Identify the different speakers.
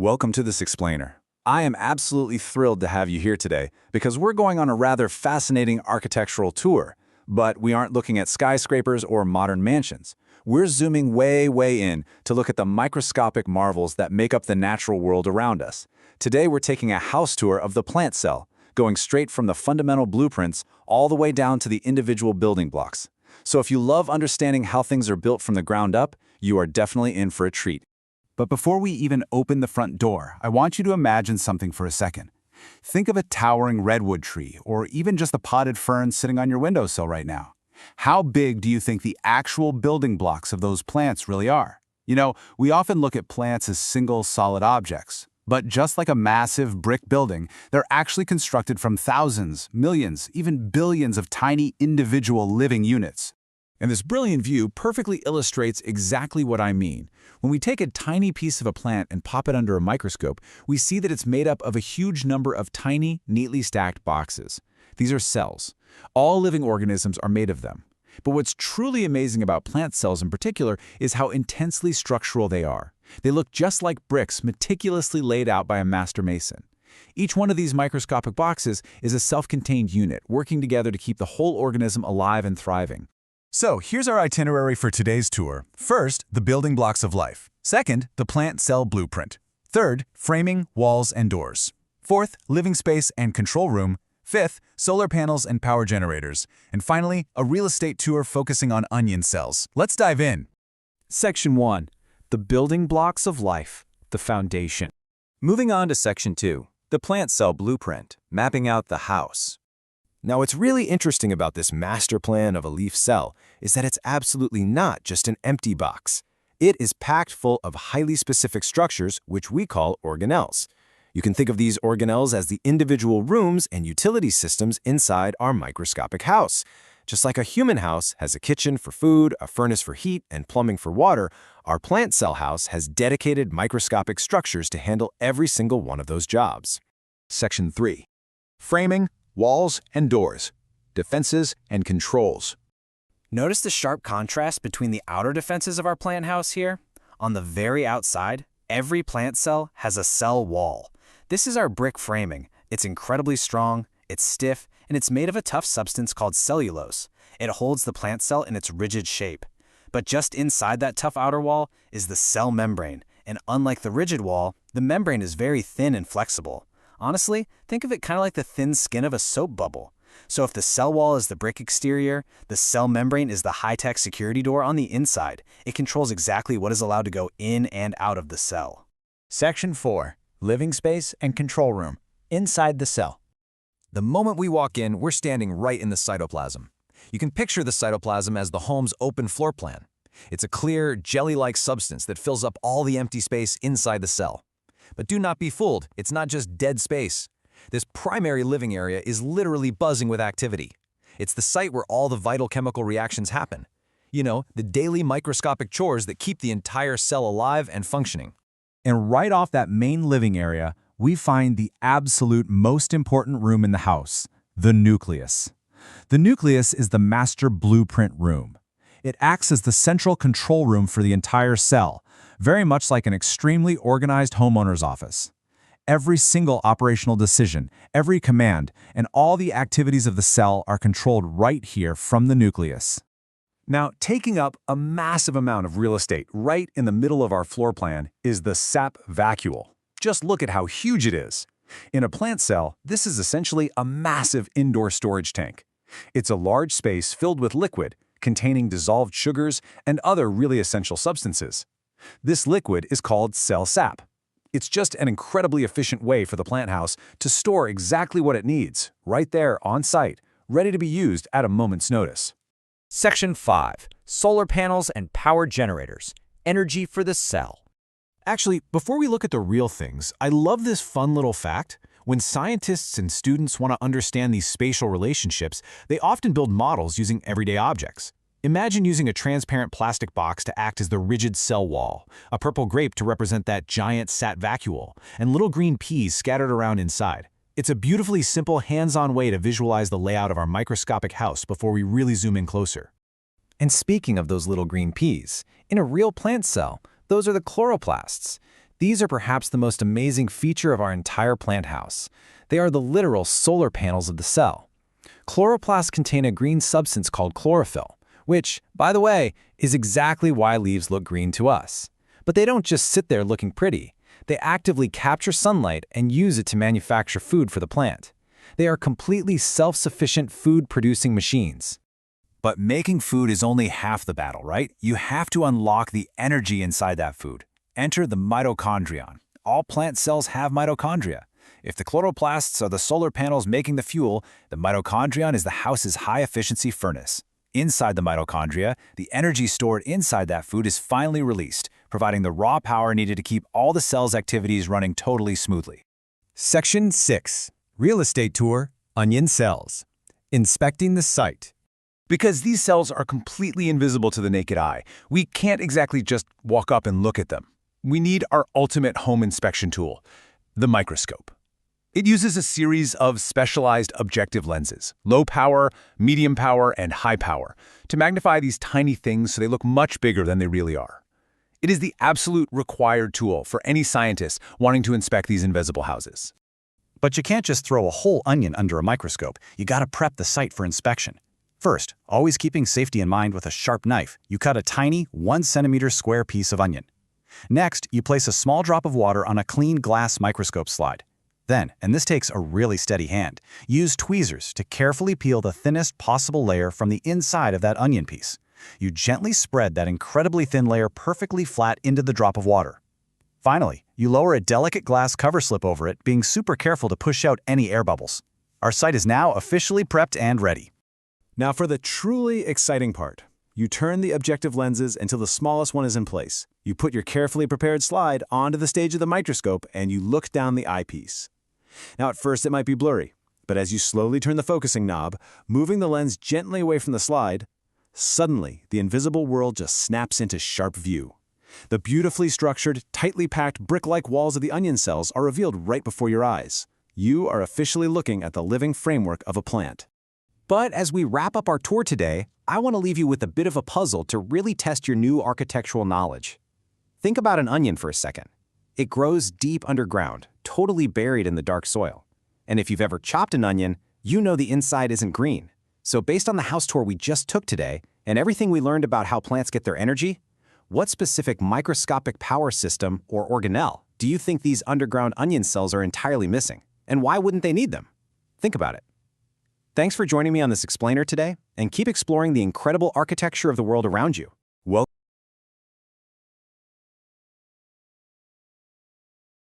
Speaker 1: Welcome to this explainer. I am absolutely thrilled to have you here today because we're going on a rather fascinating architectural tour, but we aren't looking at skyscrapers or modern mansions. We're zooming way in to look at the microscopic marvels that make up the natural world around us. Today we're taking a house tour of the plant cell, going straight from the fundamental blueprints all the way down to the individual building blocks. So if you love understanding how things are built from the ground up, you are definitely in for a treat. But before we even open the front door, I want you to imagine something for a second. Think of a towering redwood tree, or even just a potted fern sitting on your windowsill right now. How big do you think the actual building blocks of those plants really are? You know, we often look at plants as single, solid objects. But just like a massive brick building, they're actually constructed from thousands, millions, even billions of tiny individual living units. And this brilliant view perfectly illustrates exactly what I mean. When we take a tiny piece of a plant and pop it under a microscope, we see that it's made up of a huge number of tiny, neatly stacked boxes. These are cells. All living organisms are made of them. But what's truly amazing about plant cells in particular is how intensely structural they are. They look just like bricks meticulously laid out by a master mason. Each one of these microscopic boxes is a self-contained unit working together to keep the whole organism alive and thriving. So here's our itinerary for today's tour. First, the building blocks of life. Second, the plant cell blueprint. Third, framing, walls, and doors. Fourth, living space and control room. Fifth, solar panels and power generators. And finally, a real estate tour focusing on onion cells. Let's dive in.
Speaker 2: Section 1. The building blocks of life, the foundation.
Speaker 3: Moving on to Section 2. The plant cell blueprint, mapping out the house. Now, what's really interesting about this master plan of a leaf cell is that it's absolutely not just an empty box. It is packed full of highly specific structures, which we call organelles. You can think of these organelles as the individual rooms and utility systems inside our microscopic house. Just like a human house has a kitchen for food, a furnace for heat, and plumbing for water, our plant cell house has dedicated microscopic structures to handle every single one of those jobs.
Speaker 1: Section 3. Framing, walls, and doors. Defenses and controls.
Speaker 2: Notice the sharp contrast between the outer defenses of our plant house here. On the very outside, every plant cell has a cell wall. This is our brick framing. It's incredibly strong, it's stiff, and it's made of a tough substance called cellulose. It holds the plant cell in its rigid shape. But just inside that tough outer wall is the cell membrane, and unlike the rigid wall, the membrane is very thin and flexible. Honestly, think of it kind of like the thin skin of a soap bubble. So if the cell wall is the brick exterior, the cell membrane is the high-tech security door on the inside. It controls exactly what is allowed to go in and out of the cell.
Speaker 4: Section 4. Living space and control room. Inside the cell.
Speaker 3: The moment we walk in, we're standing right in the cytoplasm. You can picture the cytoplasm as the home's open floor plan. It's a clear, jelly-like substance that fills up all the empty space inside the cell. But do not be fooled, it's not just dead space. This primary living area is literally buzzing with activity. It's the site where all the vital chemical reactions happen. You know, the daily microscopic chores that keep the entire cell alive and functioning.
Speaker 1: And right off that main living area, we find the absolute most important room in the house, the nucleus. The nucleus is the master blueprint room. It acts as the central control room for the entire cell, very much like an extremely organized homeowner's office. Every single operational decision, every command, and all the activities of the cell are controlled right here from the nucleus. Now, taking up a massive amount of real estate right in the middle of our floor plan is the sap vacuole. Just look at how huge it is. In a plant cell, this is essentially a massive indoor storage tank. It's a large space filled with liquid, containing dissolved sugars and other really essential substances. This liquid is called cell sap. It's just an incredibly efficient way for the plant house to store exactly what it needs, right there on site, ready to be used at a moment's notice.
Speaker 4: Section 5. Solar panels and power generators. Energy for the cell.
Speaker 1: Actually, before we look at the real things, I love this fun little fact. When scientists and students want to understand these spatial relationships, they often build models using everyday objects. Imagine using a transparent plastic box to act as the rigid cell wall, a purple grape to represent that giant sat vacuole, and little green peas scattered around inside. It's a beautifully simple, hands-on way to visualize the layout of our microscopic house before we really zoom in closer.
Speaker 3: And speaking of those little green peas, in a real plant cell, those are the chloroplasts.
Speaker 1: These are perhaps the most amazing feature of our entire plant house. They are the literal solar panels of the cell. Chloroplasts contain a green substance called chlorophyll, which, by the way, is exactly why leaves look green to us. But they don't just sit there looking pretty. They actively capture sunlight and use it to manufacture food for the plant. They are completely self-sufficient food-producing machines. But making food is only half the battle, right? You have to unlock the energy inside that food. Enter the mitochondrion. All plant cells have mitochondria. If the chloroplasts are the solar panels making the fuel, the mitochondrion is the house's high-efficiency furnace. Inside the mitochondria, the energy stored inside that food is finally released, providing the raw power needed to keep all the cell's activities running totally smoothly.
Speaker 3: Section 6. Real Estate Tour, Onion Cells. Inspecting the site.
Speaker 1: Because these cells are completely invisible to the naked eye, we can't exactly just walk up and look at them. We need our ultimate home inspection tool, the microscope. It uses a series of specialized objective lenses, low power, medium power, and high power, to magnify these tiny things so they look much bigger than they really are. It is the absolute required tool for any scientist wanting to inspect these invisible houses.
Speaker 5: But you can't just throw a whole onion under a microscope. You gotta prep the site for inspection. First, always keeping safety in mind with a sharp knife, you cut a tiny 1 centimeter square piece of onion. Next, you place a small drop of water on a clean glass microscope slide. Then, and this takes a really steady hand, use tweezers to carefully peel the thinnest possible layer from the inside of that onion piece. You gently spread that incredibly thin layer perfectly flat into the drop of water. Finally, you lower a delicate glass cover slip over it, being super careful to push out any air bubbles. Our site is now officially prepped and ready.
Speaker 1: Now for the truly exciting part. You turn the objective lenses until the smallest one is in place. You put your carefully prepared slide onto the stage of the microscope and you look down the eyepiece. Now at first it might be blurry, but as you slowly turn the focusing knob, moving the lens gently away from the slide, suddenly the invisible world just snaps into sharp view. The beautifully structured, tightly packed brick-like walls of the onion cells are revealed right before your eyes. You are officially looking at the living framework of a plant.
Speaker 6: But as we wrap up our tour today, I want to leave you with a bit of a puzzle to really test your new architectural knowledge. Think about an onion for a second. It grows deep underground, totally buried in the dark soil. And if you've ever chopped an onion, you know the inside isn't green. So based on the house tour we just took today, and everything we learned about how plants get their energy, what specific microscopic power system or organelle do you think these underground onion cells are entirely missing? And why wouldn't they need them? Think about it. Thanks for joining me on this explainer today, and keep exploring the incredible architecture of the world around you.